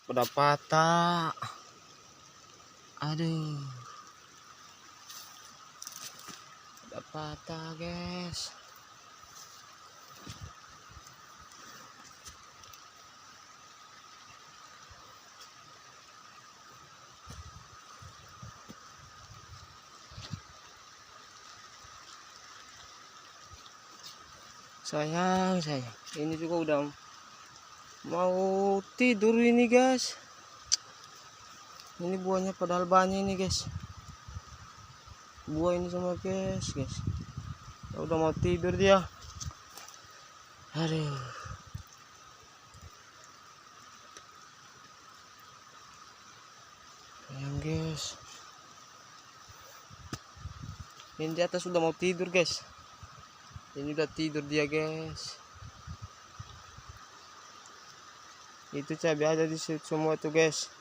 Udah patah. Aduh. Udah patah, guys. Sayang. Ini juga udah mau tidur ini, guys. Ini buahnya padahal banyak ini, guys. Buah ini semua, guys. Udah mau tidur dia. Aduh. Sayang, guys. Ini di atas sudah mau tidur, guys. Ini udah tidur dia, guys. Itu cabai ada di situ semua tuh, guys.